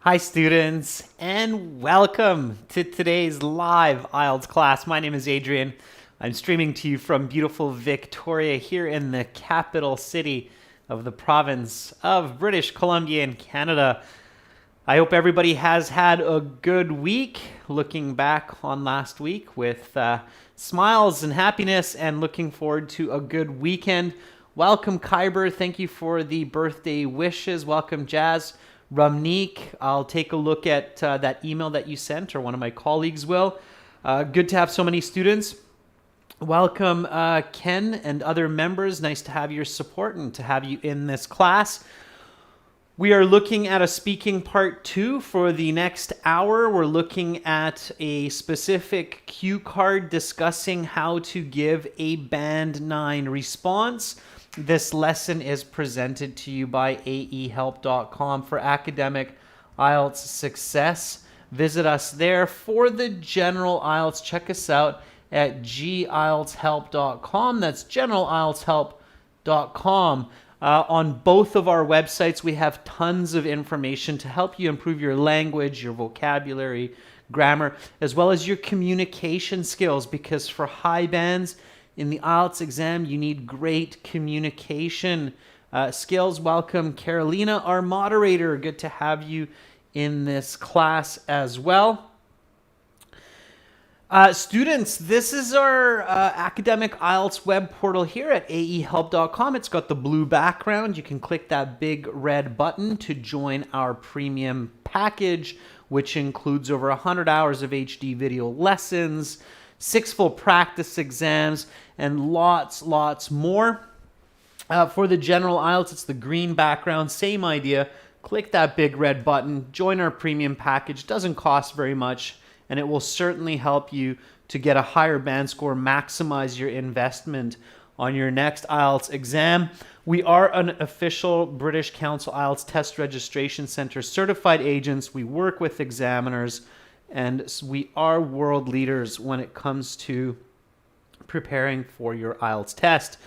Hi students, and welcome to today's live IELTS class. My name is Adrian. I'm streaming to you from beautiful Victoria here in the capital city of the province of British Columbia in Canada. I hope everybody has had a good week, looking back on last week with smiles and happiness and looking forward to a good weekend. Welcome Kyber, thank you for the birthday wishes. Welcome Jazz. Ramneek, I'll take a look at that email that you sent, or one of my colleagues will. Good to have so many students. Welcome Ken and other members. Nice to have your support and to have you in this class. We are looking at a speaking part 2 for the next hour. We're looking at a specific cue card discussing how to give a Band 9 response. This lesson is presented to you by aehelp.com for academic IELTS success. Visit us there. For the general IELTS, check us out at gieltshelp.com. That's generalieltshelp.com. On both of our websites, we have tons of information to help you improve your language, your vocabulary, grammar, as well as your communication skills, because for high bands in the IELTS exam, you need great communication skills. Welcome, Carolina, our moderator. Good to have you in this class as well. Students, this is our academic IELTS web portal here at aehelp.com. It's got the blue background. You can click that big red button to join our premium package, which includes over 100 hours of HD video lessons, 6 full practice exams, and lots more. For the general IELTS, it's the green background, same idea. Click that big red button, join our premium package. Doesn't cost very much, and it will certainly help you to get a higher band score, maximize your investment on your next IELTS exam. We are an official British Council IELTS Test Registration Center certified agents. We work with examiners, and we are world leaders when it comes to preparing for your IELTS test.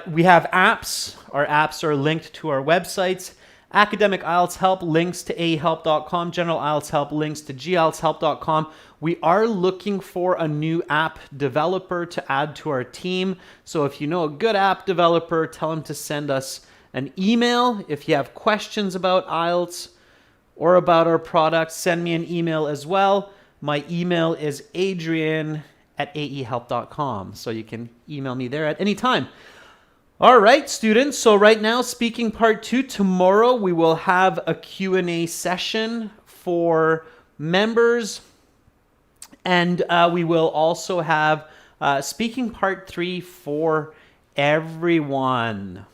We have apps. Our apps are linked to our websites. Academic IELTS Help links to aehelp.com. General IELTS Help links to gieltshelp.com. We are looking for a new app developer to add to our team. So if you know a good app developer, tell them to send us an email. If you have questions about IELTS or about our products, send me an email as well. My email is adrian@aehelp.com. So you can email me there at any time. All right, students. So right now, speaking part 2. Tomorrow we will have a Q&A session for members. And we will also have speaking part 3 for everyone.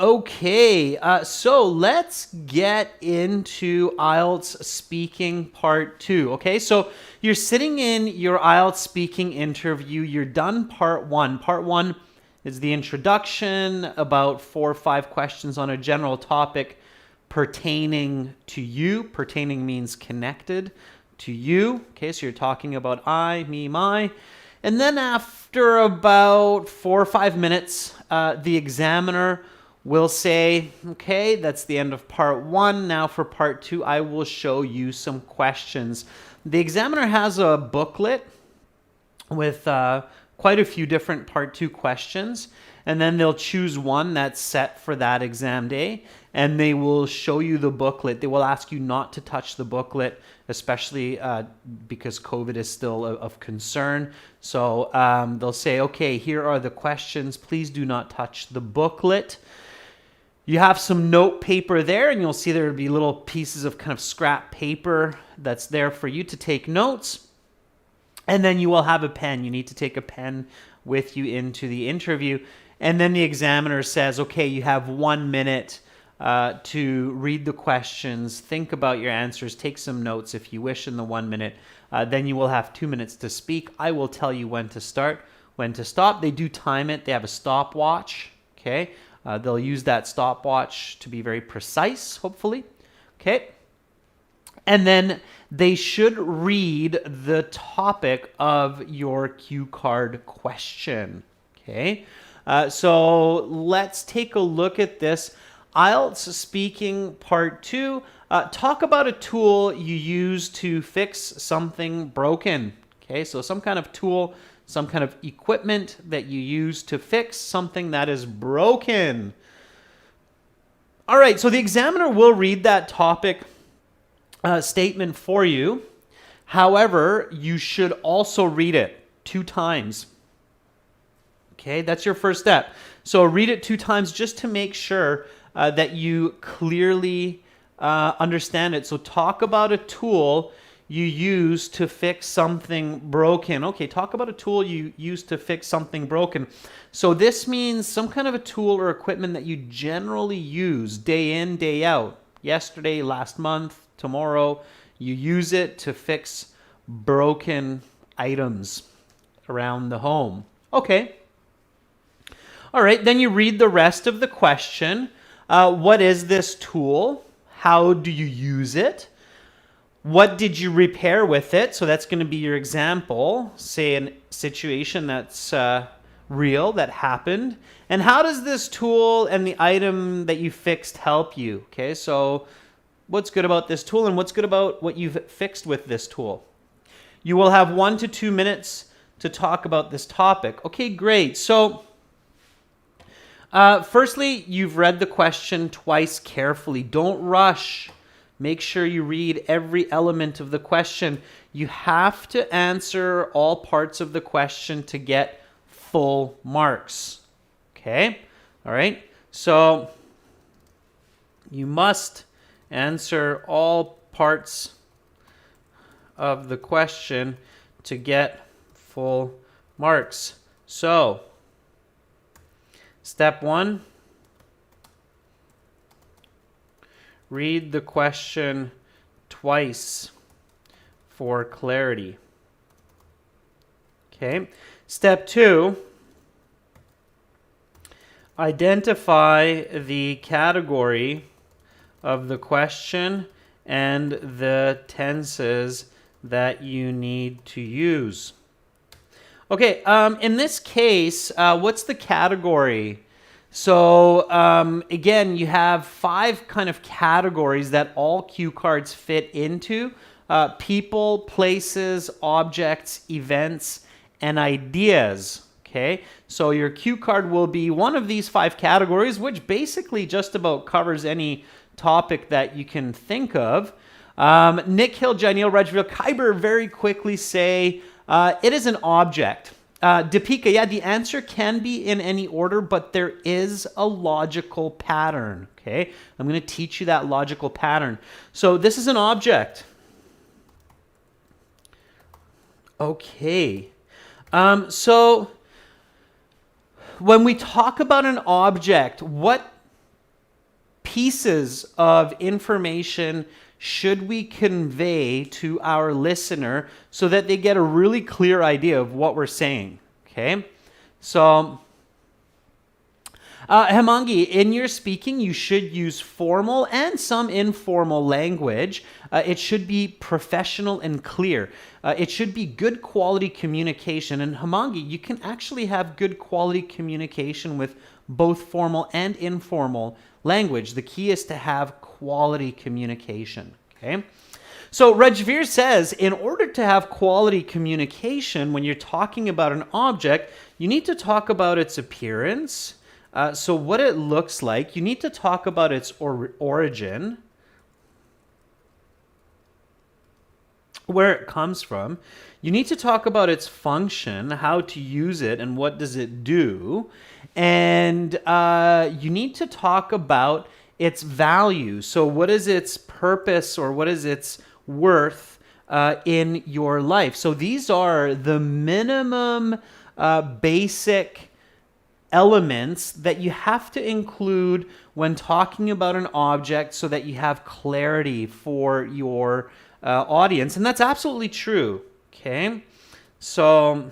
Okay, so let's get into IELTS speaking part 2. Okay, so you're sitting in your IELTS speaking interview. You're done part 1. Part 1 is the introduction, about 4 or 5 questions on a general topic pertaining to you. Pertaining means connected to you. Okay, so you're talking about I, me, my. And then after about 4 or 5 minutes, the examiner will say, okay, that's the end of part 1. Now for part 2, I will show you some questions. The examiner has a booklet with quite a few different part 2 questions, and then they'll choose one that's set for that exam day, and they will show you the booklet. They will ask you not to touch the booklet, especially because COVID is still of concern. So they'll say, okay, here are the questions. Please do not touch the booklet. You have some note paper there, and you'll see there will be little pieces of kind of scrap paper that's there for you to take notes. And then you will have a pen. You need to take a pen with you into the interview. And then the examiner says, okay, you have 1 minute to read the questions, think about your answers, take some notes if you wish in the 1 minute. Then you will have 2 minutes to speak. I will tell you when to start, when to stop. They do time it. They have a stopwatch, okay? They'll use that stopwatch to be very precise, hopefully. Okay. And then they should read the topic of your cue card question. Okay. So let's take a look at this. IELTS speaking part 2. Talk about a tool you use to fix something broken. Okay, so some kind of tool, some kind of equipment that you use to fix something that is broken. All right, so the examiner will read that topic statement for you. However, you should also read it 2 times. Okay, that's your first step. So read it 2 times just to make sure that you clearly understand it. So talk about a tool you use to fix something broken. Okay, talk about a tool you use to fix something broken. So this means some kind of a tool or equipment that you generally use day in, day out. Yesterday, last month, tomorrow. You use it to fix broken items around the home. Okay. All right, then you read the rest of the question. What is this tool? How do you use it? What did you repair with it? So that's going to be your example. Say a situation that's real, that happened. And how does this tool and the item that you fixed help you? Okay, so what's good about this tool and what's good about what you've fixed with this tool? You will have 1 to 2 minutes to talk about this topic. Okay, great. So firstly, you've read the question twice carefully. Don't rush. Make sure you read every element of the question. You have to answer all parts of the question to get full marks. Okay? All right? So you must answer all parts of the question to get full marks. So, step 1, read the question twice for clarity. Okay. Step 2, identify the category of the question and the tenses that you need to use. Okay, in this case, what's the category? So again, you have 5 kind of categories that all cue cards fit into. People, places, objects, events, and ideas. Okay, so your cue card will be one of these 5 categories, which basically just about covers any topic that you can think of. Nick Hill, Janil Rajville, Kyber very quickly say it is an object. Deepika, yeah, the answer can be in any order, but there is a logical pattern. Okay, I'm going to teach you that logical pattern. So this is an object. Okay, so when we talk about an object, what pieces of information should we convey to our listener so that they get a really clear idea of what we're saying? Okay, so Hemangi, in your speaking, you should use formal and some informal language. It should be professional and clear. It should be good quality communication. And Hemangi, you can actually have good quality communication with both formal and informal language. The key is to have quality communication. Okay. So Rajveer says, in order to have quality communication, when you're talking about an object, you need to talk about its appearance. So what it looks like. You need to talk about its origin, where it comes from. You need to talk about its function, how to use it, and what does it do. And you need to talk about its value. So what is its purpose or what is its worth in your life? So these are the minimum basic elements that you have to include when talking about an object so that you have clarity for your audience. And that's absolutely true. Okay, so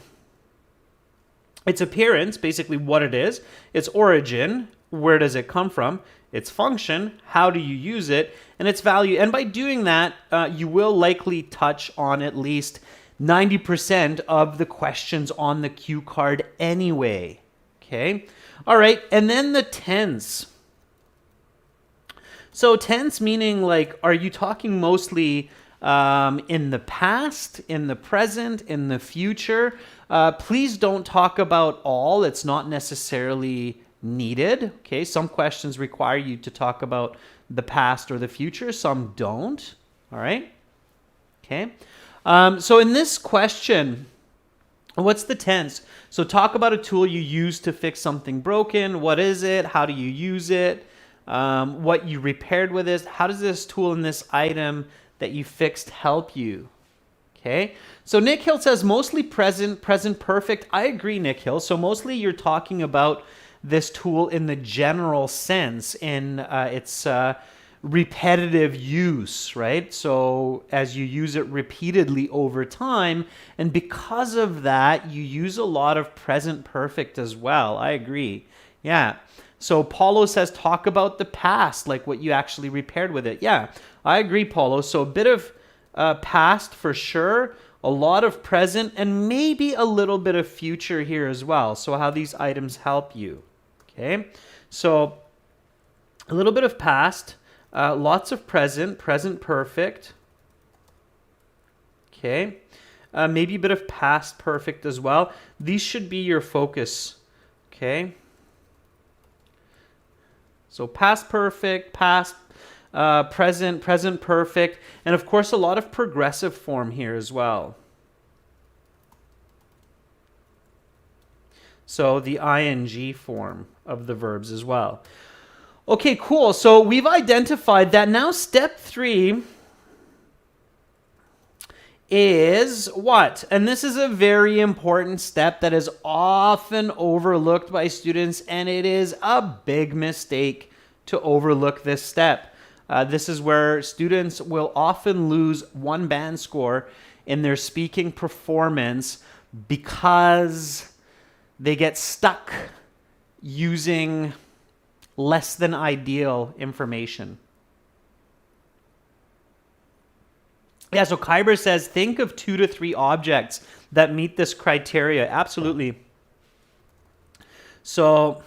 its appearance, basically what it is, its origin, where does it come from, its function, how do you use it, and its value. And by doing that, you will likely touch on at least 90% of the questions on the cue card anyway. Okay, all right, and then the tense. So tense meaning like, are you talking mostly in the past, in the present, in the future? Please don't talk about all. It's not necessarily needed. Okay, some questions require you to talk about the past or the future. Some don't. All right. Okay. So in this question, what's the tense? So talk about a tool you use to fix something broken. What is it? How do you use it? What you repaired with this? How does this tool and this item that you fixed help you? Okay. So Nick Hill says mostly present, present perfect. I agree, Nick Hill. So mostly you're talking about this tool in the general sense, in its repetitive use, right? So as you use it repeatedly over time, and because of that, you use a lot of present perfect as well. I agree. Yeah. So Paulo says talk about the past, like what you actually repaired with it. Yeah, I agree, Paulo. So a bit of past for sure, a lot of present, and maybe a little bit of future here as well. So how these items help you. Okay, so a little bit of past, lots of present, present perfect. Okay, maybe a bit of past perfect as well. These should be your focus. Okay. So past perfect, past, present, present perfect, and of course a lot of progressive form here as well. So the ing form of the verbs as well. Okay, cool. So we've identified that. Now step 3 is what? And this is a very important step that is often overlooked by students, and it is a big mistake to overlook this step. This is where students will often lose one band score in their speaking performance because they get stuck using less than ideal information. Yeah, so Kyber says, think of 2 to 3 objects that meet this criteria. Absolutely. So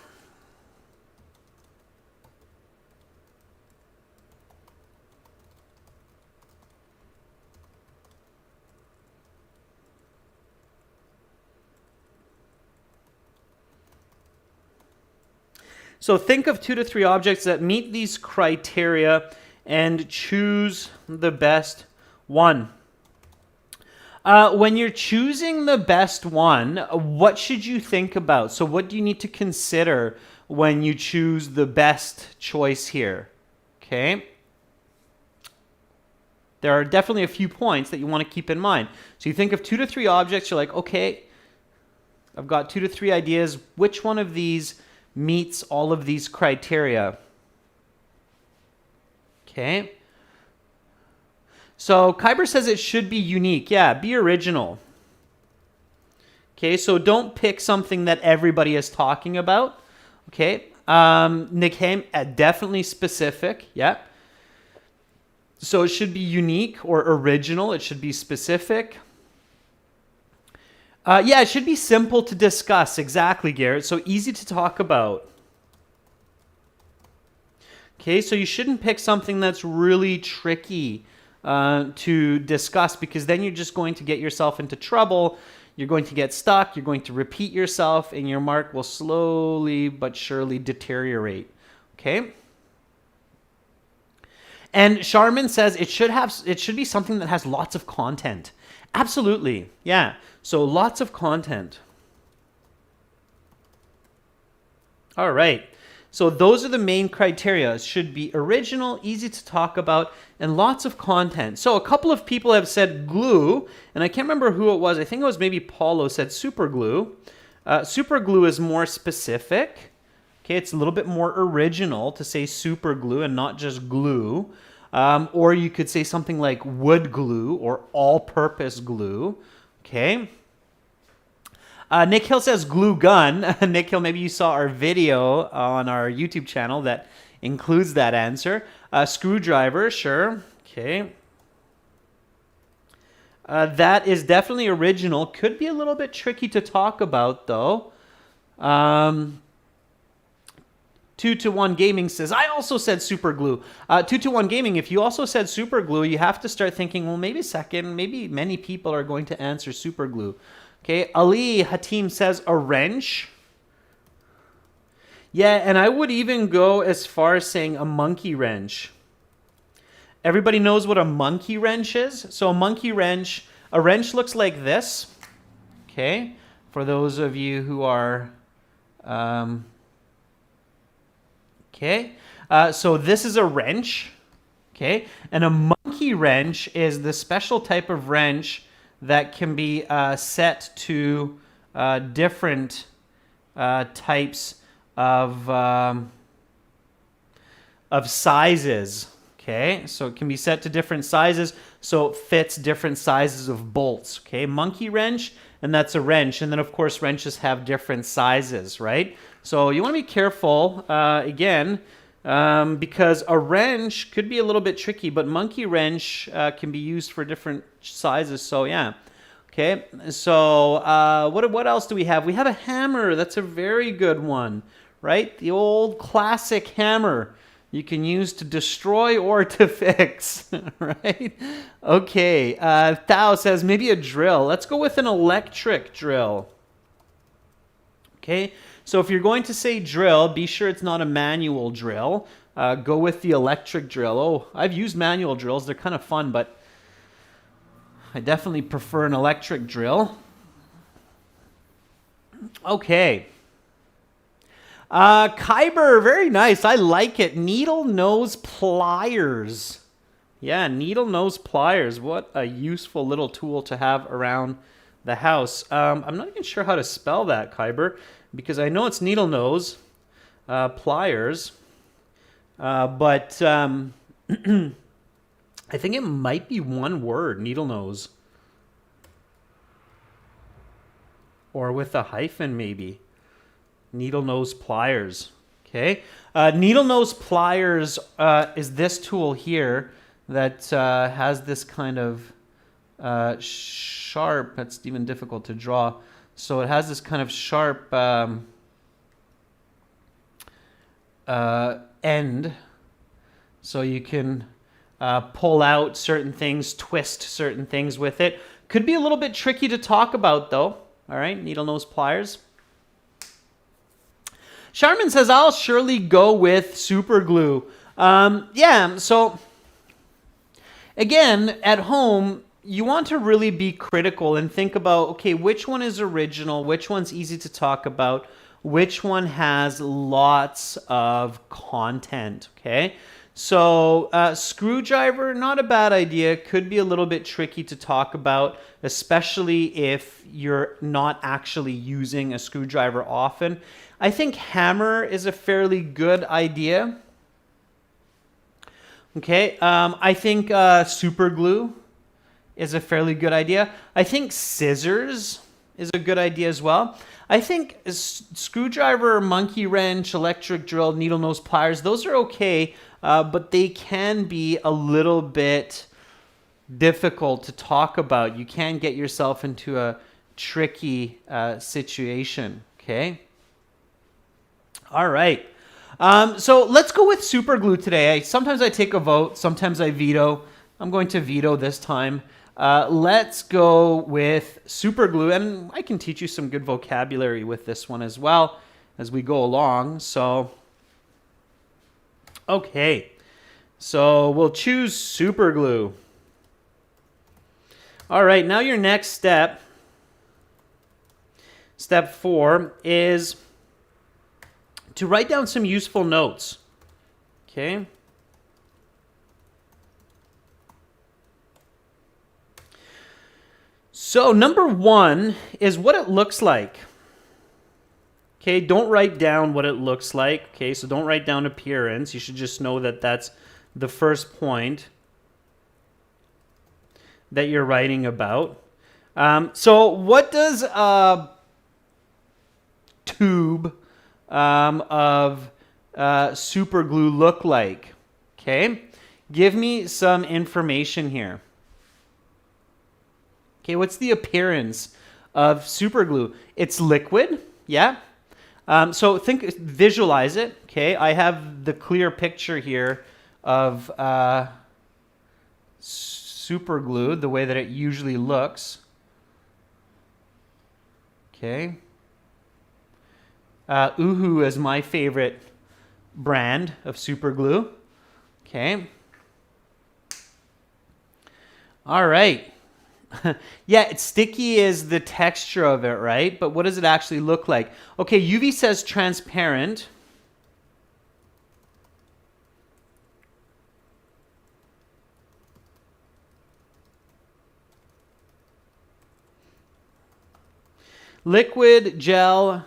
think of 2 to 3 objects that meet these criteria and choose the best one. When you're choosing the best one, what should you think about? So what do you need to consider when you choose the best choice here? Okay. There are definitely a few points that you want to keep in mind. So you think of 2 to 3 objects, you're like, okay, I've got 2 to 3 ideas. Which one of these meets all of these criteria? Okay. So Kyber says it should be unique. Yeah, be original. Okay, so don't pick something that everybody is talking about. Okay. Nick Haim, definitely specific. Yeah. So it should be unique or original. It should be specific. Yeah, it should be simple to discuss. Exactly, Garrett. So easy to talk about. Okay, so you shouldn't pick something that's really tricky to discuss, because then you're just going to get yourself into trouble. You're going to get stuck. You're going to repeat yourself, and your mark will slowly but surely deteriorate. Okay. And Sharman says it should be something that has lots of content. Absolutely. Yeah. So lots of content. All right. So those are the main criteria. It should be original, easy to talk about, and lots of content. So a couple of people have said glue, and I can't remember who it was. I think it was maybe Paulo said super glue. Super glue is more specific. Okay, it's a little bit more original to say super glue and not just glue. Or you could say something like wood glue or all-purpose glue. Okay. Nick Hill says glue gun. Nick Hill, maybe you saw our video on our YouTube channel that includes that answer. Screwdriver, sure. Okay. That is definitely original. Could be a little bit tricky to talk about, though. 2-1 Gaming says, I also said super glue. 2-1 Gaming, if you also said super glue, you have to start thinking, well, maybe many people are going to answer super glue. Okay, Ali Hatim says a wrench. Yeah, and I would even go as far as saying a monkey wrench. Everybody knows what a monkey wrench is? So a wrench looks like this. Okay, for those of you who are... okay, so this is a wrench. Okay, and a monkey wrench is the special type of wrench that can be set to different types of sizes. Okay, so it can be set to different sizes, so it fits different sizes of bolts. Okay, monkey wrench, and that's a wrench. And then, of course, wrenches have different sizes, right? So you want to be careful, again, because a wrench could be a little bit tricky, but monkey wrench can be used for different sizes. So, yeah. Okay, so what else do we have? We have a hammer. That's a very good one, right? The old classic hammer. You can use to destroy or to fix, right? Okay, Thao says maybe a drill. Let's go with an electric drill. Okay, so if you're going to say drill, be sure it's not a manual drill. Go with the electric drill. Oh, I've used manual drills. They're kind of fun, but I definitely prefer an electric drill. Okay. Kyber, very nice. I like it. Needle nose pliers. Yeah, needle nose pliers. What a useful little tool to have around the house. I'm not even sure how to spell that, Kyber, because I know it's needle nose pliers, but I think it might be one word, needle nose, or with a hyphen maybe. Needle nose pliers. Okay, needle nose pliers is this tool here that has this kind of sharp. That's even difficult to draw. So it has this kind of sharp end, so you can pull out certain things, twist certain things with it. Could be a little bit tricky to talk about though. All right, needle nose pliers. Charmin says, I'll surely go with super glue. Yeah, so again, at home, you want to really be critical and think about, okay, which one is original, which one's easy to talk about, which one has lots of content, okay? So screwdriver, not a bad idea. Could be a little bit tricky to talk about, especially if you're not actually using a screwdriver often. I think hammer is a fairly good idea. Okay, I think super glue is a fairly good idea. I think scissors is a good idea as well. I think screwdriver, monkey wrench, electric drill, needle nose pliers, those are okay, but they can be a little bit difficult to talk about. You can get yourself into a tricky situation, okay? All right. So let's go with super glue today. Sometimes I take a vote, sometimes I veto. I'm going to veto this time. Let's go with super glue, and I can teach you some good vocabulary with this one as well as we go along. So, okay. So we'll choose super glue. All right, now your next step, step 4, is to write down some useful notes. Okay. So number 1 is what it looks like. Okay, don't write down what it looks like. Okay, so don't write down appearance. You should just know that that's the first point that you're writing about. So what does a tube of super glue look like? Okay, give me some information here. Okay, what's the appearance of super glue? It's liquid, yeah. So visualize it. Okay, I have the clear picture here of super glue, the way that it usually looks. Okay. Uhu is my favorite brand of super glue. Okay. All right. Yeah, it's sticky is the texture of it, right? But what does it actually look like? Okay, UV says transparent. Liquid, gel,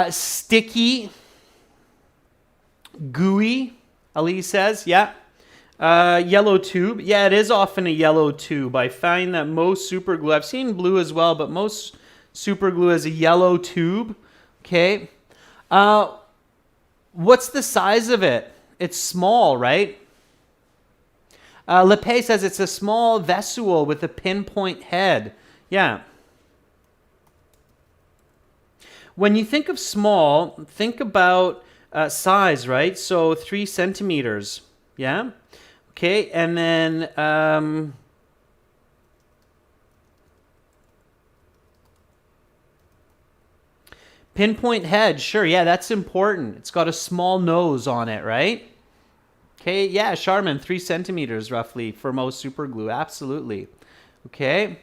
sticky, gooey, Ali says, yeah. Yellow tube. Yeah, it is often a yellow tube. I find that most super glue, I've seen blue as well, but most super glue is a yellow tube. Okay. What's the size of it? It's small, right? Lepay says it's a small vessel with a pinpoint head. Yeah. When you think of small, think about size, right? So 3 centimeters. Yeah. Okay, and then pinpoint head, sure, yeah, that's important. It's got a small nose on it, right? Okay, yeah, Charmin, 3 centimeters roughly for most super glue, absolutely. Okay,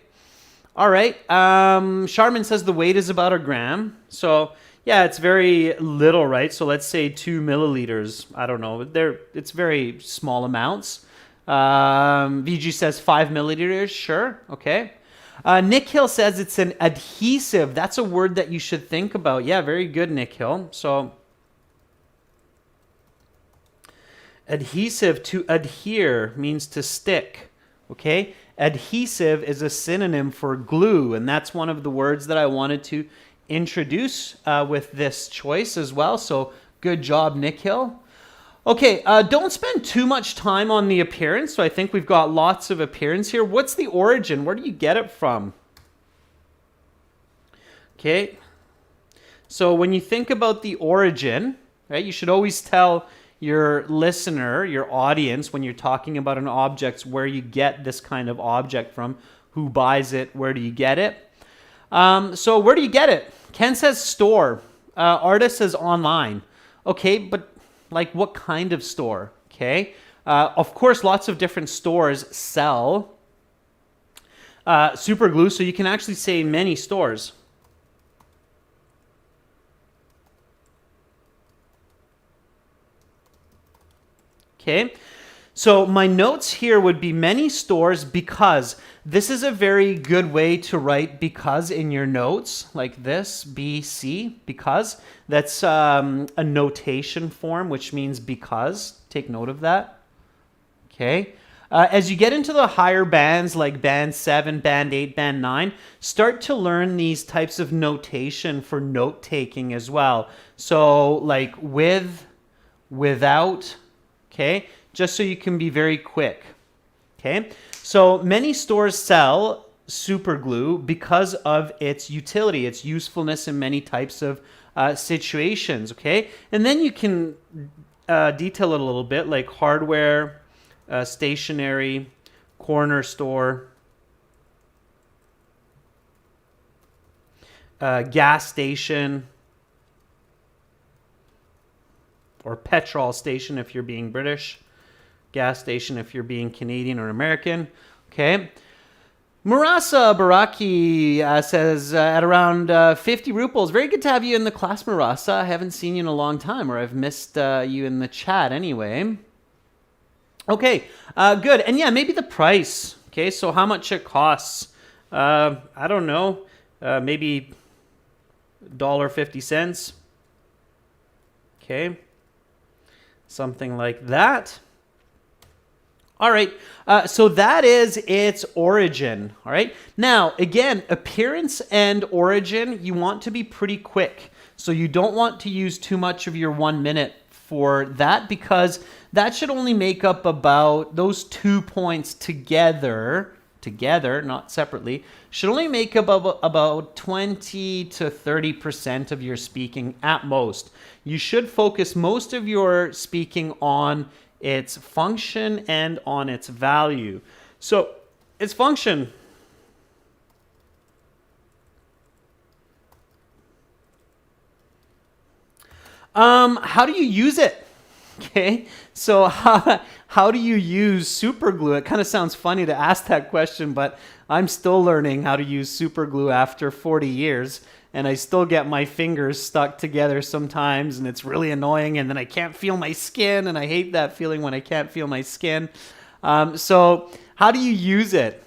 all right. Charmin says the weight is about 1 gram, so yeah, it's very little, right? So let's say 2 milliliters. I don't know. It's very small amounts. VG says 5 milliliters. Sure. Okay. Nick Hill says it's an adhesive. That's a word that you should think about. Yeah, very good, Nick Hill. So adhesive, to adhere, means to stick. Okay. Adhesive is a synonym for glue, and that's one of the words that I wanted to introduce with this choice as well. So good job, Nick Hill. Okay, don't spend too much time on the appearance. So I think we've got lots of appearance here. What's the origin? Where do you get it from? Okay, so when you think about the origin, right, you should always tell your listener, your audience, when you're talking about an object, where you get this kind of object from, who buys it, where do you get it? So where do you get it? Ken says store. Artist says online. Okay, but like what kind of store? Okay. Of course, lots of different stores sell super glue, so you can actually say many stores. Okay. So my notes here would be many stores, because this is a very good way to write because in your notes, like this, BC, because. That's a notation form, which means because. Take note of that. Okay. As you get into the higher bands, like band 7, band 8, band 9, start to learn these types of notation for note taking as well. So like with, without, okay, just so you can be very quick. Okay, so many stores sell super glue because of its utility, its usefulness in many types of situations. Okay, and then you can detail it a little bit, like hardware, stationery, corner store, gas station, or petrol station if you're being British, gas station if you're being Canadian or American. Okay. Marasa Baraki says at around 50 ruples. Very good to have you in the class, Marasa. I haven't seen you in a long time, or I've missed you in the chat anyway. Okay, good. And yeah, maybe the price. Okay, so how much it costs. I don't know. Maybe $1.50. Okay. Something like that. All right, so that is its origin, all right? Now, again, appearance and origin, you want to be pretty quick. So you don't want to use too much of your 1 minute for that, because that should only make up about those 2 points together, together, not separately, should only make about 20 to 30% of your speaking at most. You should focus most of your speaking on its function and on its value. So its function. How do you use it? Okay, so how do you use super glue? It kind of sounds funny to ask that question, but I'm still learning how to use super glue after 40 years, and I still get my fingers stuck together sometimes, and it's really annoying, and then I can't feel my skin, and I hate that feeling when I can't feel my skin. So how do you use it?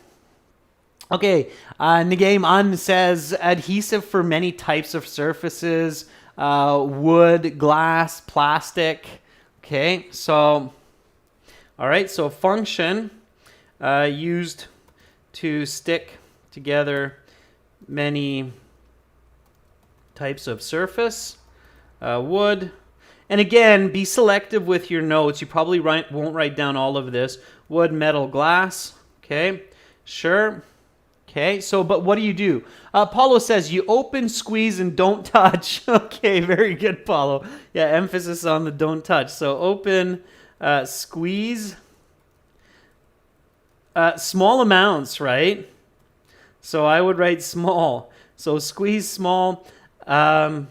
Okay, Nagame An says adhesive for many types of surfaces, wood, glass, plastic. Okay, so, all right, so function, used to stick together many types of surface, wood. And again, be selective with your notes. You probably won't write down all of this. Wood, metal, glass. Okay, sure. Okay, so, but what do? Paulo says you open, squeeze, and don't touch. Okay, very good, Paulo. Yeah, emphasis on the don't touch. So open, squeeze, small amounts, right? So I would write small. So squeeze small. Don't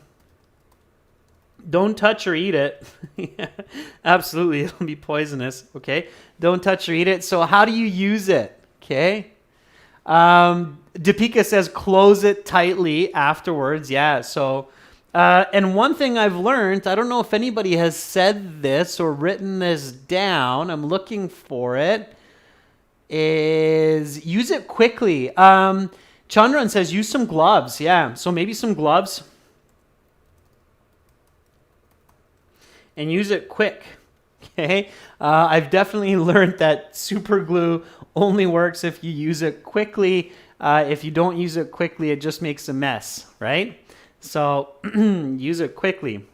touch or eat it. Yeah, absolutely, it'll be poisonous. Okay, don't touch or eat it. So how do you use it? Okay. Deepika says close it tightly afterwards. Yeah, so and one thing I've learned, I don't know if anybody has said this or written this down, I'm looking for it, is use it quickly. Chandran says use some gloves. Yeah, so maybe some gloves and use it quick. Okay, I've definitely learned that super glue only works if you use it quickly. If you don't use it quickly, it just makes a mess, right? So use it quickly.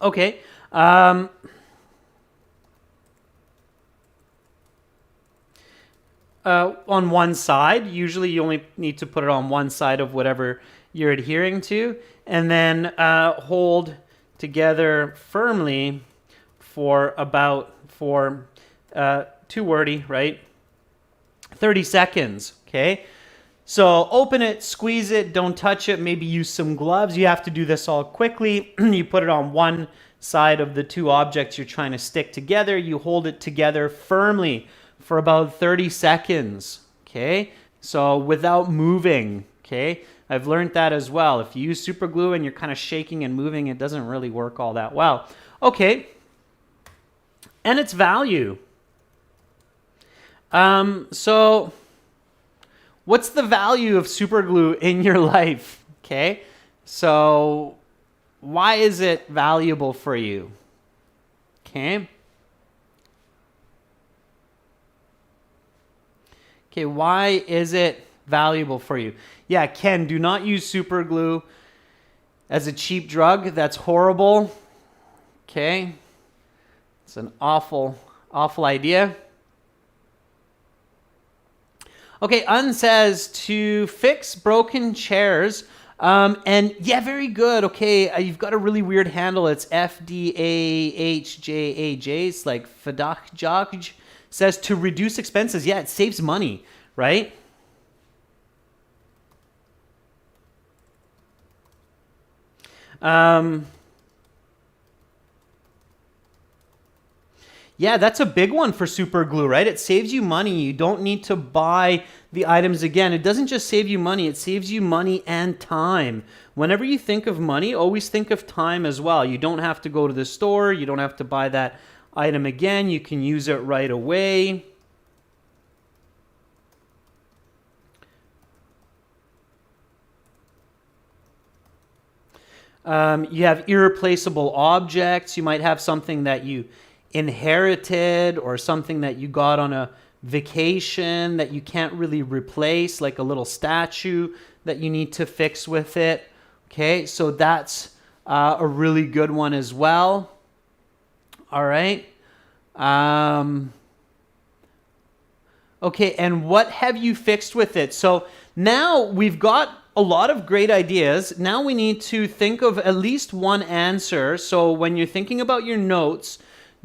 Okay. On one side, usually you only need to put it on one side of whatever you're adhering to, and then hold together firmly for too wordy, right? 30 seconds, okay? So open it, squeeze it, don't touch it, maybe use some gloves. You have to do this all quickly. You put it on one side of the two objects you're trying to stick together. You hold it together firmly for about 30 seconds, okay? So without moving, okay? I've learned that as well. If you use super glue and you're kind of shaking and moving, it doesn't really work all that well. Okay. And its value. So what's the value of super glue in your life? Okay. So why is it valuable for you? Okay. Okay, why is it valuable for you? Yeah, Ken, do not use super glue as a cheap drug. That's horrible. Okay. It's an awful, awful idea. Okay, Un says to fix broken chairs. And yeah, very good. Okay, you've got a really weird handle. It's FDAHJAJ. It's like Fadachjaj. Says to reduce expenses. Yeah, it saves money, right? Yeah, that's a big one for super glue, right? It saves you money. You don't need to buy the items again. It doesn't just save you money, it saves you money and time. Whenever you think of money, always think of time as well. You don't have to go to the store. You don't have to buy that item again. You can use it right away. You have irreplaceable objects. You might have something that you inherited or something that you got on a vacation that you can't really replace, like a little statue that you need to fix with it. Okay, so that's a really good one as well. All right. Okay, and what have you fixed with it? So now we've got a lot of great ideas. Now we need to think of at least one answer. So when you're thinking about your notes,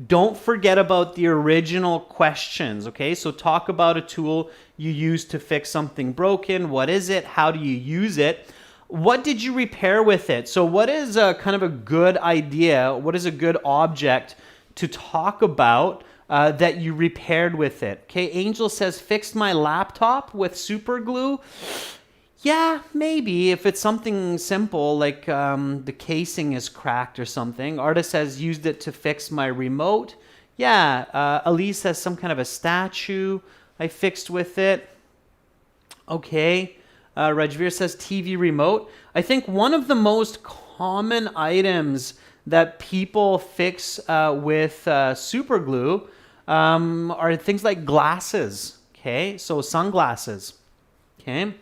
don't forget about the original questions, okay? So talk about a tool you use to fix something broken. What is it? How do you use it? What did you repair with it? So what is a kind of a good idea? What is a good object to talk about that you repaired with it? Okay, Angel says, fixed my laptop with super glue. Yeah, maybe if it's something simple like the casing is cracked or something. Artist says used it to fix my remote. Yeah, Elise says some kind of a statue I fixed with it. Okay, Rajveer says TV remote. I think one of the most common items that people fix with super glue are things like glasses. Okay, so sunglasses. Okay.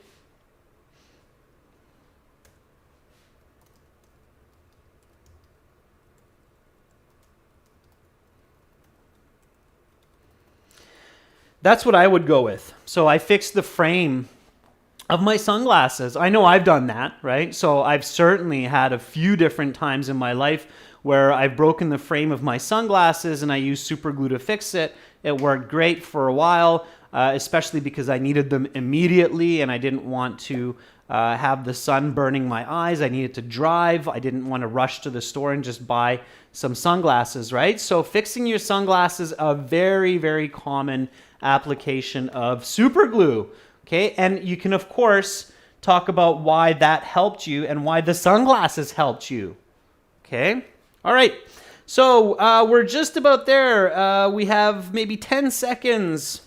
That's what I would go with. So I fixed the frame of my sunglasses. I know I've done that, right? So I've certainly had a few different times in my life where I've broken the frame of my sunglasses and I used super glue to fix it. It worked great for a while, especially because I needed them immediately and I didn't want to have the sun burning my eyes. I needed to drive. I didn't want to rush to the store and just buy some sunglasses, right? So fixing your sunglasses, a very, very common application of super glue. Okay, and you can of course talk about why that helped you and why the sunglasses helped you. Okay, all right, so we're just about there. We have maybe 10 seconds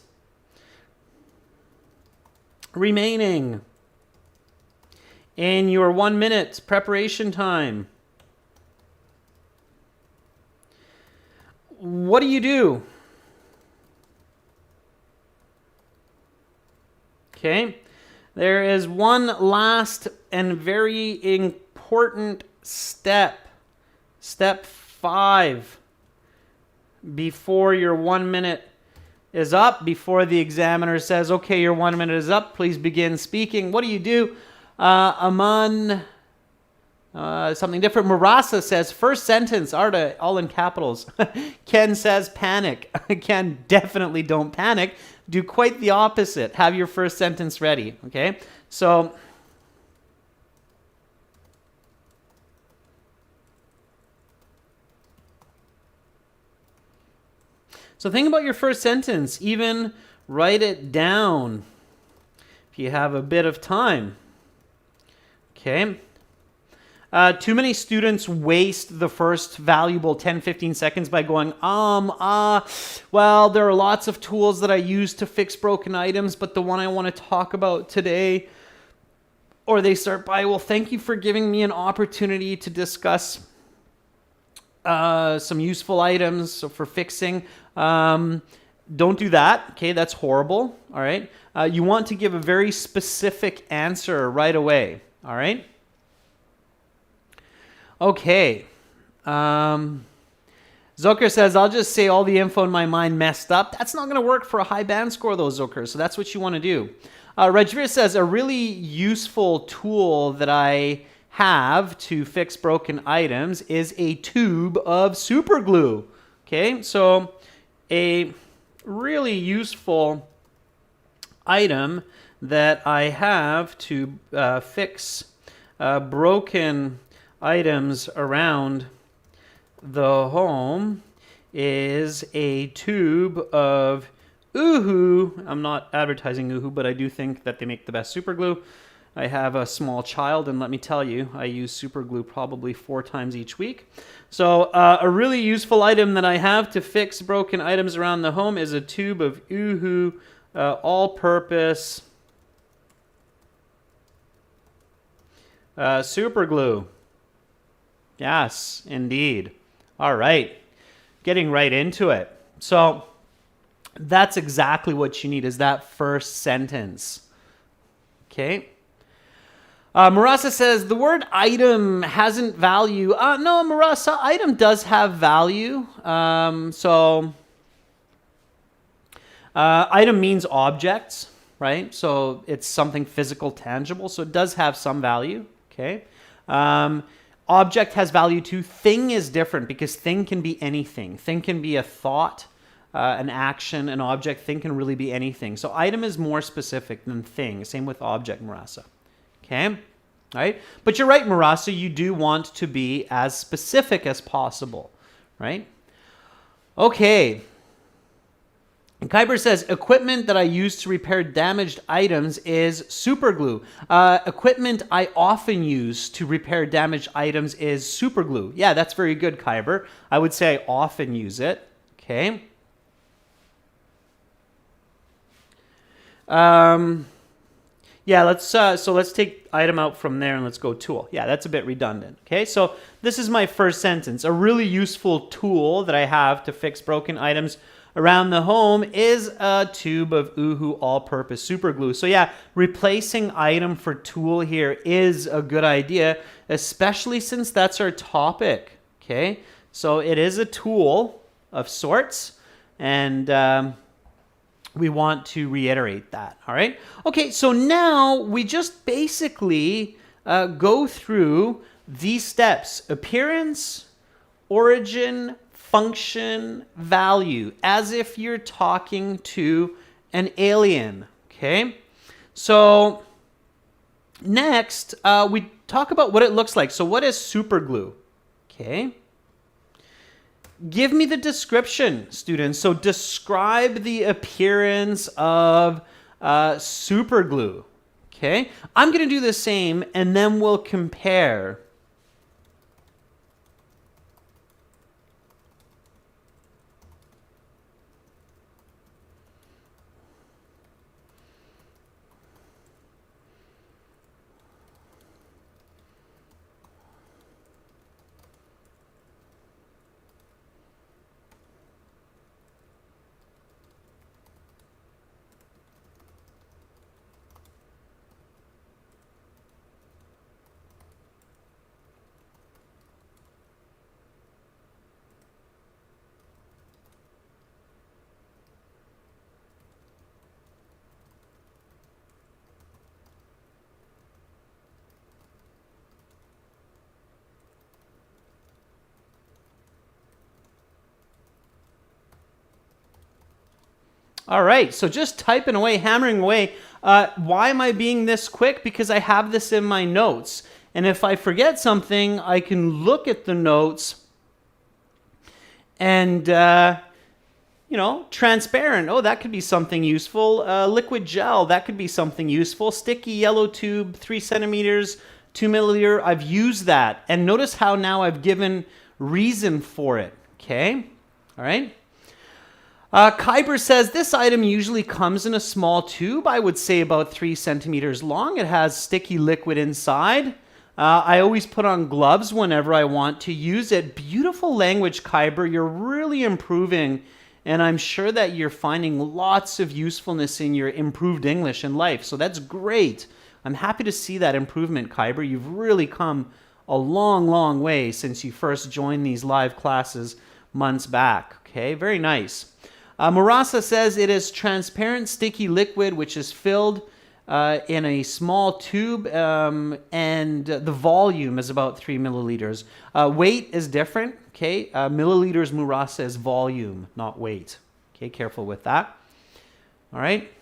remaining in your 1 minute preparation time. What do you do? Okay, there is one last and very important step. Step 5. Before your 1 minute is up, before the examiner says, okay, your 1 minute is up, please begin speaking. What do you do? Aman, something different. Marasa says, first sentence, Arda, all in capitals. Ken says, panic. Ken, definitely don't panic. Do quite the opposite. Have your first sentence ready, okay? So think about your first sentence. Even write it down if you have a bit of time. Okay. Too many students waste the first valuable 10-15 seconds by going, well, there are lots of tools that I use to fix broken items, but the one I want to talk about today, or they start by, well, thank you for giving me an opportunity to discuss some useful items for fixing. Don't do that. Okay, that's horrible. All right. You want to give a very specific answer right away. All right. Okay. Zoker says, I'll just say all the info in my mind messed up. That's not going to work for a high band score, though, Zoker. So that's what you want to do. Rajveer says, a really useful tool that I have to fix broken items is a tube of super glue. Okay, so a really useful item that I have to fix broken items around the home is a tube of Oohoo. I'm not advertising Oohoo, but I do think that they make the best super glue. I have a small child, and let me tell you, I use super glue probably 4 times each week. So a really useful item that I have to fix broken items around the home is a tube of Oohoo all-purpose super glue. Yes, indeed. All right, getting right into it. So that's exactly what you need, is that first sentence. Okay. Marasa says, the word item hasn't value. No, Marasa, item does have value. Item means objects, right? So it's something physical, tangible. So it does have some value, okay? Object has value too. Thing is different because thing can be anything. Thing can be a thought, an action, an object. Thing can really be anything. So item is more specific than thing. Same with object, Marasa. Okay? All right? But you're right, Marasa, you do want to be as specific as possible, right? Okay. And Kyber says, equipment that I use to repair damaged items is super glue. Equipment I often use to repair damaged items is super glue. Yeah, that's very good, Kyber. I would say I often use it. Okay. Yeah, let's take item out from there and let's go tool. Yeah, that's a bit redundant. Okay, so this is my first sentence. A really useful tool that I have to fix broken items around the home is a tube of Uhu all-purpose super glue. So yeah, replacing item for tool here is a good idea, especially since that's our topic. Okay, so it is a tool of sorts, and we want to reiterate that. All right. Okay, so now we just basically go through these steps: appearance, origin, function, value, as if you're talking to an alien, okay? So next, we talk about what it looks like. So what is super glue, okay? Give me the description, students. So describe the appearance of super glue, okay? I'm gonna do the same and then we'll compare. All right, so just typing away, hammering away. Why am I being this quick? Because I have this in my notes. And if I forget something, I can look at the notes and, you know, transparent. Oh, that could be something useful. Liquid gel, that could be something useful. Sticky yellow tube, 3 centimeters, 2 milliliter. I've used that. And notice how now I've given reason for it. Okay, all right. Kyber says this item usually comes in a small tube, I would say about 3 centimeters long. It has sticky liquid inside. I always put on gloves whenever I want to use it. Beautiful language, Kyber. You're really improving, and I'm sure that you're finding lots of usefulness in your improved English in life. So that's great. I'm happy to see that improvement, Kyber. You've really come a long, long way since you first joined these live classes months back. Okay, very nice. Marasa says it is transparent sticky liquid which is filled in a small tube and the volume is about 3 milliliters. Weight is different, okay? Milliliters, Marasa, is volume, not weight. Okay, careful with that. All right.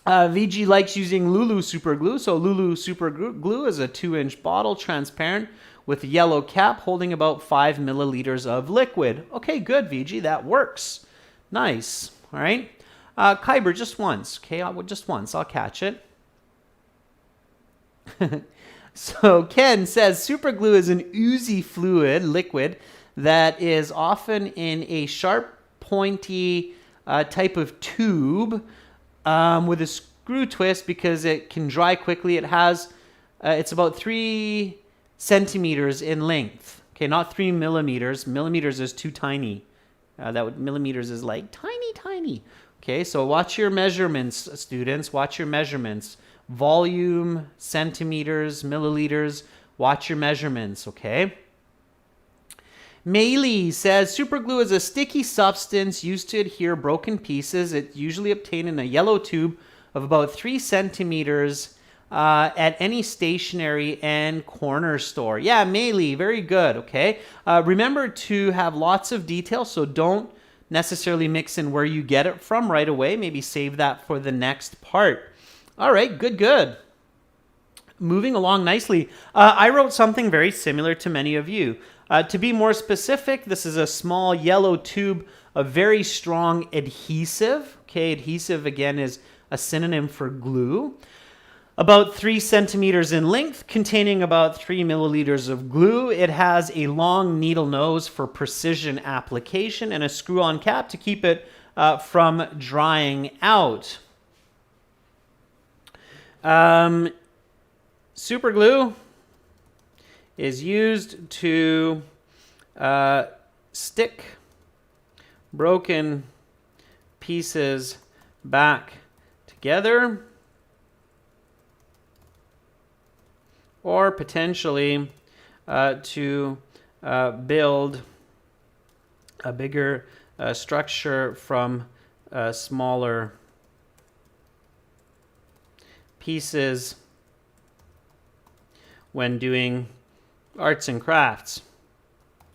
VG likes using Lulu Super Glue. So Lulu Super Glue is a 2-inch bottle, transparent, with a yellow cap holding about 5 milliliters of liquid. Okay, good, VG, that works. Nice. All right. Kyber, just once. Okay, just once. I'll catch it. So Ken says super glue is an oozy fluid, liquid, that is often in a sharp, pointy type of tube with a screw twist because it can dry quickly. It has, it's about 3 centimeters in length. Okay, not 3 millimeters. Millimeters is too tiny. Millimeters is like tiny, tiny. Okay, so watch your measurements, students. Watch your measurements. Volume, centimeters, milliliters. Watch your measurements, okay? Maylee says, super glue is a sticky substance used to adhere broken pieces. It's usually obtained in a yellow tube of about 3 centimeters at any stationery and corner store. Yeah, Maylee, very good, okay? Remember to have lots of details, so don't necessarily mix in where you get it from right away. Maybe save that for the next part. All right, good. Moving along nicely. I wrote something very similar to many of you. To be more specific, this is a small yellow tube of very strong adhesive. Okay, adhesive again is a synonym for glue. About 3 centimeters in length, containing about 3 milliliters of glue. It has a long needle nose for precision application and a screw-on cap to keep it from drying out. Super glue is used to stick broken pieces back together, or potentially to build a bigger structure from smaller pieces when doing arts and crafts.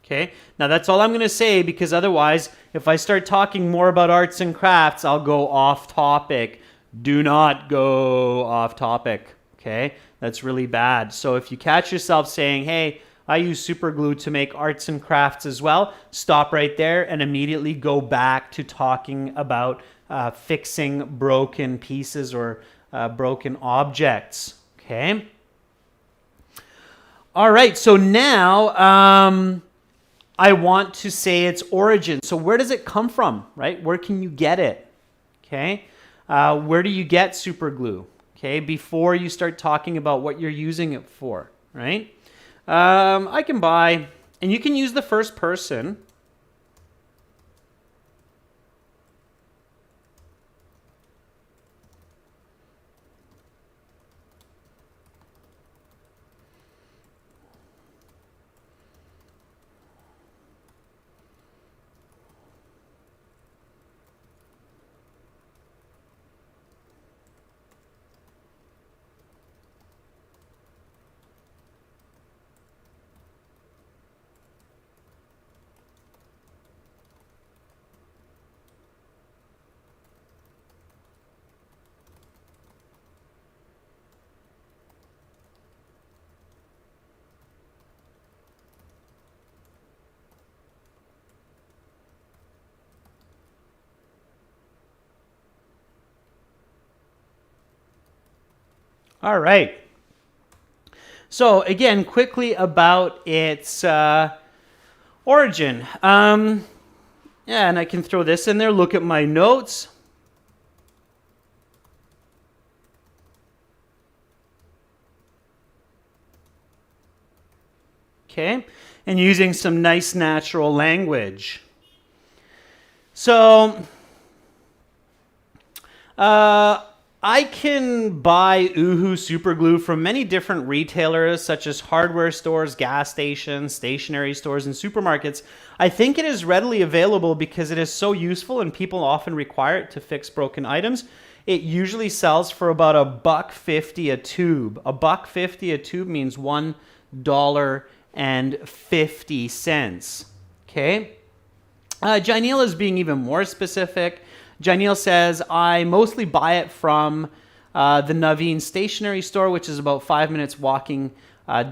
Okay, now that's all I'm going to say, because otherwise, if I start talking more about arts and crafts, I'll go off topic. Do not go off topic, okay? That's really bad. So if you catch yourself saying, hey, I use super glue to make arts and crafts as well, stop right there and immediately go back to talking about fixing broken pieces or broken objects, okay? All right, so now I want to say its origin. So where does it come from, right? Where can you get it, okay? Where do you get super glue, okay? Before you start talking about what you're using it for, right? I can buy, and you can use the first person. All right. So again, quickly about its origin. Yeah, and I can throw this in there. Look at my notes. Okay, and using some nice natural language. So, I can buy Uhu super glue from many different retailers, such as hardware stores, gas stations, stationery stores, and supermarkets. I think it is readily available because it is so useful and people often require it to fix broken items. It usually sells for about $1.50 a tube. $1.50 a tube means $1.50. Okay. Janelle is being even more specific. Janelle says, I mostly buy it from the Naveen stationery store, which is about 5 minutes walking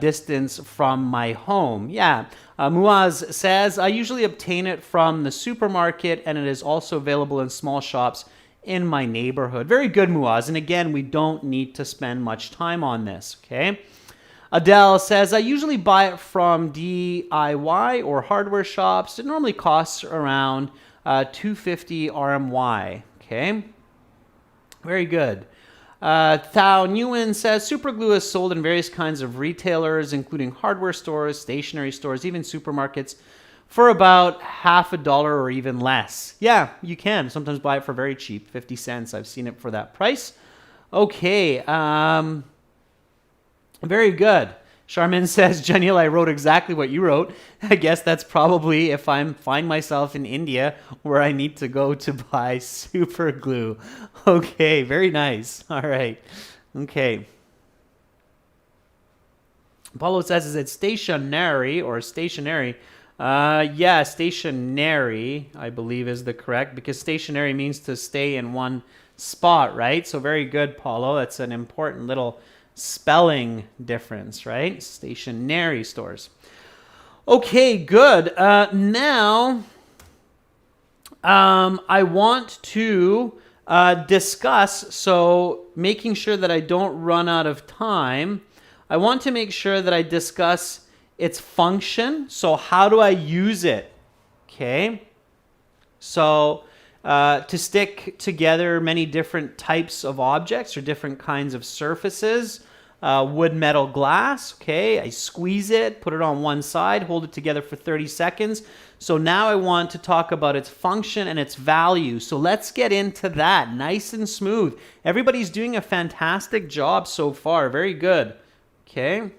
distance from my home. Yeah. Muaz says, I usually obtain it from the supermarket, and it is also available in small shops in my neighborhood. Very good, Muaz. And again, we don't need to spend much time on this, okay? Adele says, I usually buy it from DIY or hardware shops. It normally costs around $2.50 RMY. Okay, very good. Thao Nguyen says, super glue is sold in various kinds of retailers, including hardware stores, stationery stores, even supermarkets, for about $0.50 or even less. Yeah, you can sometimes buy it for very cheap, 50 cents. I've seen it for that price. Okay, very good. Charmin says, Jeniel, I wrote exactly what you wrote. I guess that's probably if I find myself in India where I need to go to buy super glue. Okay, very nice. All right. Okay. Paulo says, is it stationary or stationary? Yeah, stationary, I believe is the correct, because stationary means to stay in one spot, right? So very good, Paulo. That's an important little spelling difference, right? Stationary stores. Okay, good. Now, I want to discuss, so making sure that I don't run out of time, I want to make sure that I discuss its function. So how do I use it? Okay. So to stick together many different types of objects or different kinds of surfaces. Wood, metal, glass. Okay, I squeeze it, put it on one side, hold it together for 30 seconds. So now I want to talk about its function and its value. So let's get into that, nice and smooth. Everybody's doing a fantastic job so far. Very good. Okay.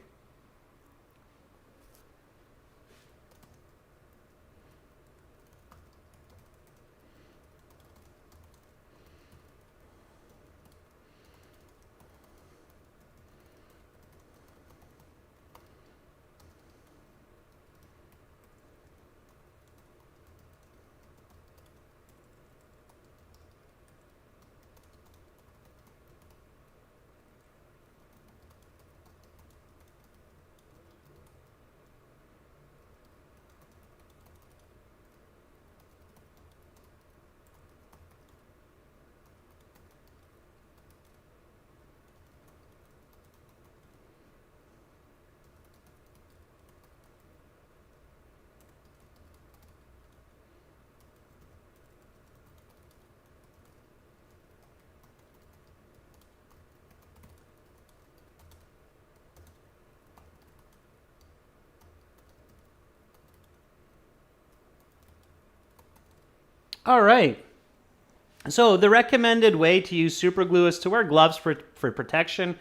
All right. So the recommended way to use super glue is to wear gloves for protection.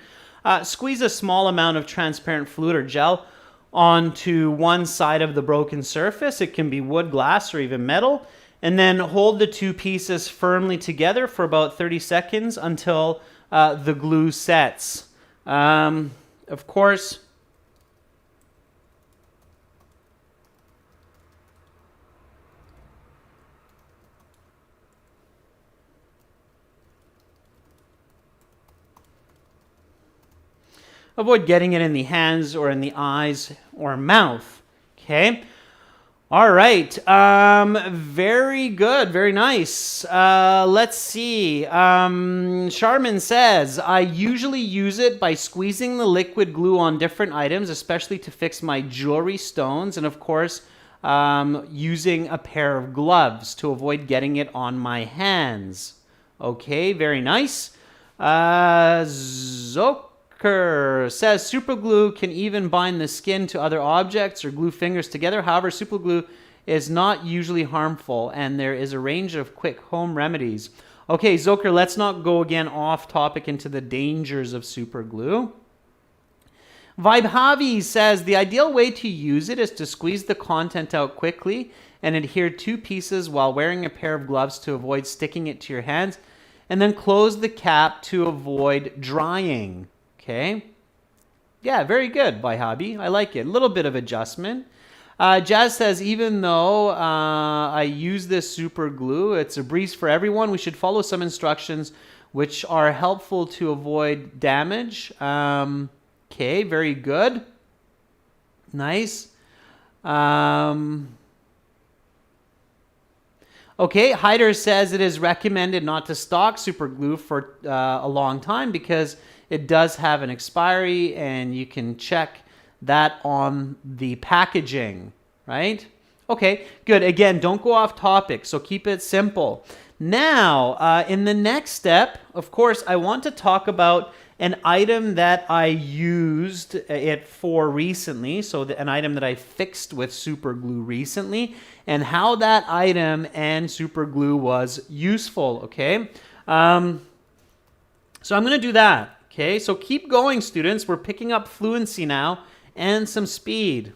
Squeeze a small amount of transparent fluid or gel onto one side of the broken surface. It can be wood, glass, or even metal. And then hold the two pieces firmly together for about 30 seconds until the glue sets. Of course, avoid getting it in the hands or in the eyes or mouth. Okay. All right. Very good. Very nice. Let's see. Charmin says, I usually use it by squeezing the liquid glue on different items, especially to fix my jewelry stones. And of course, using a pair of gloves to avoid getting it on my hands. Okay. Very nice. Says super glue can even bind the skin to other objects or glue fingers together. However, super glue is not usually harmful, and there is a range of quick home remedies. Okay, Zoker, let's not go again off topic into the dangers of super glue. Vibhavi says the ideal way to use it is to squeeze the content out quickly and adhere two pieces while wearing a pair of gloves to avoid sticking it to your hands, and then close the cap to avoid drying. Okay. Yeah, very good, Vibhavi. I like it. A little bit of adjustment. Jazz says, even though I use this super glue, it's a breeze for everyone. We should follow some instructions which are helpful to avoid damage. Okay, very good. Nice. Okay, Hyder says it is recommended not to stock super glue for a long time because it does have an expiry and you can check that on the packaging, right? Okay, good. Again, don't go off topic, so keep it simple. Now, in the next step, of course, I want to talk about an item that I used it for recently, so an item that I fixed with super glue recently, and how that item and super glue was useful, okay? So I'm going to do that, okay? So keep going, students. We're picking up fluency now and some speed.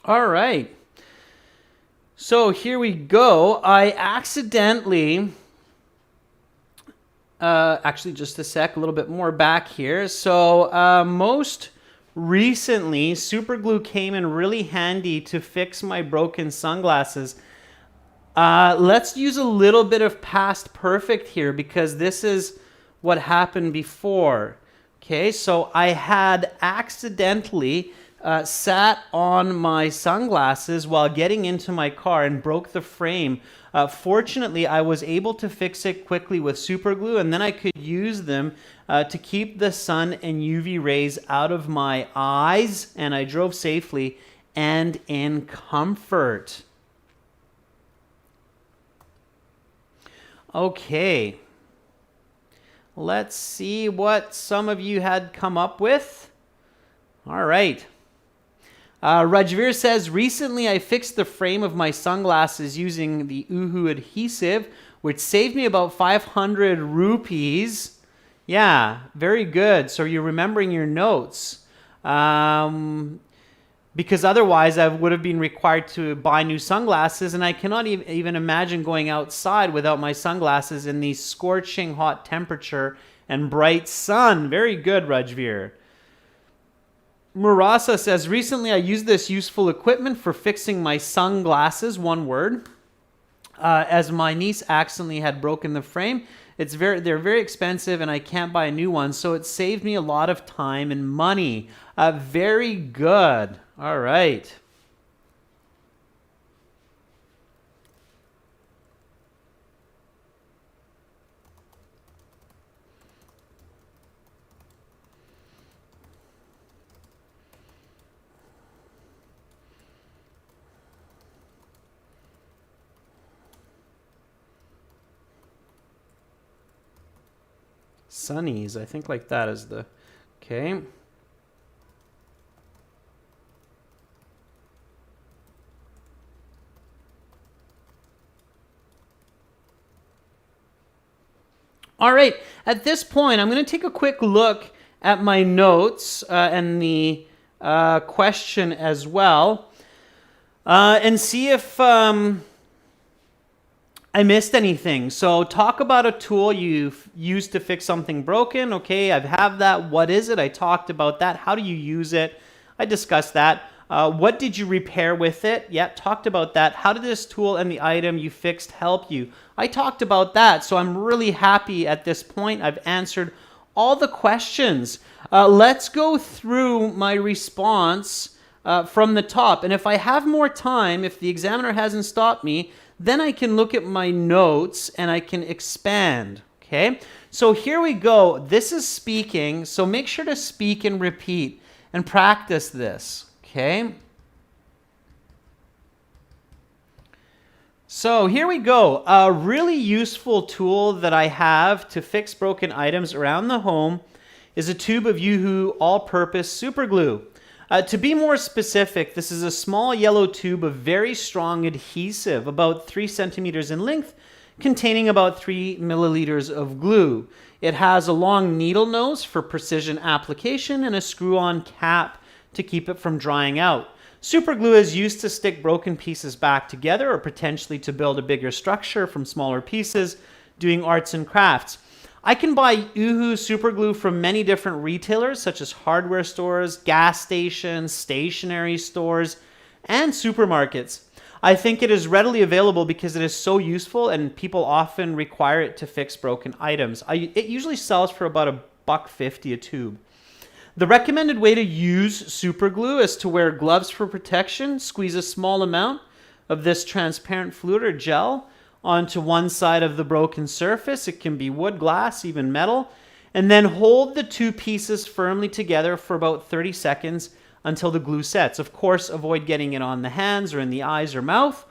All right. So here we go. I accidentally, actually just a sec, a little bit more back here. So most recently, super glue came in really handy to fix my broken sunglasses. Let's use a little bit of past perfect here because this is what happened before. Okay, so I had accidentally sat on my sunglasses while getting into my car and broke the frame. Fortunately, I was able to fix it quickly with super glue, and then I could use them to keep the sun and UV rays out of my eyes, and I drove safely and in comfort. Okay, let's see what some of you had come up with. All right. Rajveer says, recently I fixed the frame of my sunglasses using the Uhu adhesive, which saved me about 500 rupees. Yeah, very good. So you're remembering your notes. Because otherwise I would have been required to buy new sunglasses, and I cannot even imagine going outside without my sunglasses in the scorching hot temperature and bright sun. Very good, Rajveer. Murasa says, recently I used this useful equipment for fixing my sunglasses, one word, as my niece accidentally had broken the frame. They're very expensive and I can't buy a new one, so it saved me a lot of time and money. Very good. All right. Sunnies, I think like that is the, okay. All right, at this point, I'm going to take a quick look at my notes and the question as well and see if I missed anything. So talk about a tool you've used to fix something broken. Okay, I have that. What is it? I talked about that. How do you use it? I discussed that. What did you repair with it? Yeah, talked about that. How did this tool and the item you fixed help you? I talked about that. So I'm really happy at this point. I've answered all the questions. Let's go through my response from the top. And if I have more time, if the examiner hasn't stopped me, then I can look at my notes and I can expand, okay? So here we go. This is speaking, so make sure to speak and repeat and practice this, okay? So here we go. A really useful tool that I have to fix broken items around the home is a tube of Yoo-Hoo all-purpose super glue. To be more specific, this is a small yellow tube of very strong adhesive, about 3 centimeters in length, containing about 3 milliliters of glue. It has a long needle nose for precision application and a screw-on cap to keep it from drying out. Super glue is used to stick broken pieces back together or potentially to build a bigger structure from smaller pieces, doing arts and crafts. I can buy Uhu super glue from many different retailers such as hardware stores, gas stations, stationery stores, and supermarkets. I think it is readily available because it is so useful and people often require it to fix broken items. It usually sells for about $1.50 a tube. The recommended way to use super glue is to wear gloves for protection, squeeze a small amount of this transparent fluid or gel onto one side of the broken surface. It can be wood, glass, even metal, and then hold the two pieces firmly together for about 30 seconds until the glue sets. Of course, avoid getting it on the hands or in the eyes or mouth.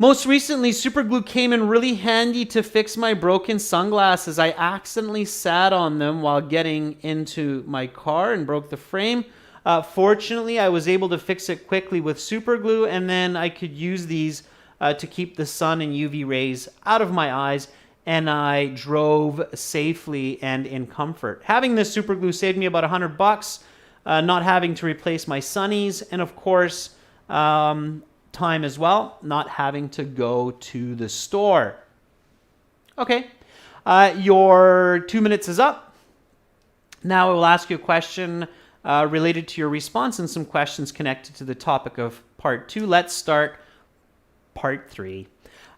Most recently, super glue came in really handy to fix my broken sunglasses. I accidentally sat on them while getting into my car and broke the frame. Fortunately, I was able to fix it quickly with super glue, and then I could use these to keep the sun and UV rays out of my eyes, and I drove safely and in comfort. Having this super glue saved me about $100, not having to replace my sunnies, and of course, time as well, not having to go to the store. Okay, your 2 minutes is up. Now I will ask you a question related to your response and some questions connected to the topic of part 2. Let's start part 3.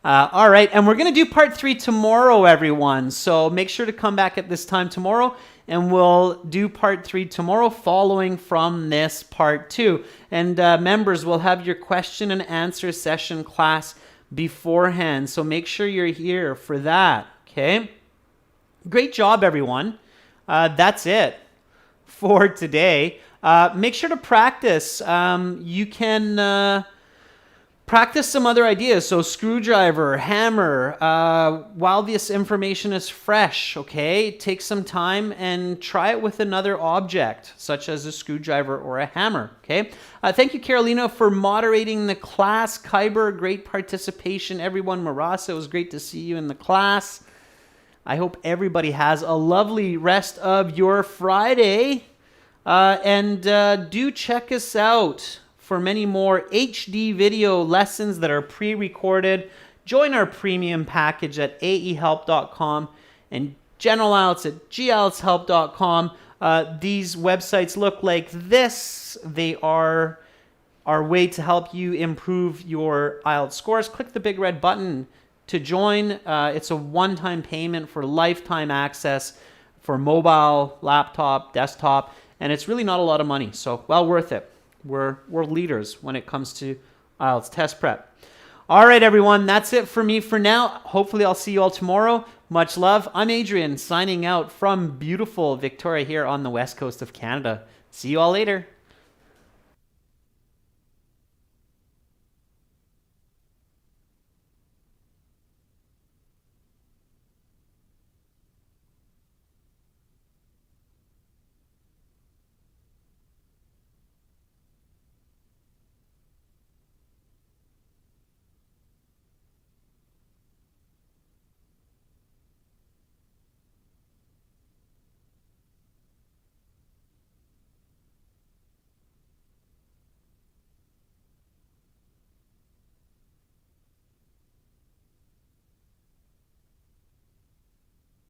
All right, and we're going to do part 3 tomorrow, everyone. So make sure to come back at this time tomorrow, and we'll do part 3 tomorrow following from this part 2. And members, will have your question and answer session class beforehand. So make sure you're here for that, okay? Great job, everyone. That's it for today. Make sure to practice. You can practice some other ideas. So screwdriver, hammer, while this information is fresh, okay? Take some time and try it with another object, such as a screwdriver or a hammer, okay? Thank you, Carolina, for moderating the class. Kyber, great participation. Everyone, Marasa, it was great to see you in the class. I hope everybody has a lovely rest of your Friday. And do check us out for many more HD video lessons that are pre-recorded. Join our premium package at aehelp.com and General IELTS at gieltshelp.com. These websites look like this. They are our way to help you improve your IELTS scores. Click the big red button to join. It's a one-time payment for lifetime access for mobile, laptop, desktop, and it's really not a lot of money, so well worth it. We're world leaders when it comes to IELTS test prep. All right, everyone, that's it for me for now. Hopefully I'll see you all tomorrow. Much love. I'm Adrian, signing out from beautiful Victoria here on the west coast of Canada. See you all later.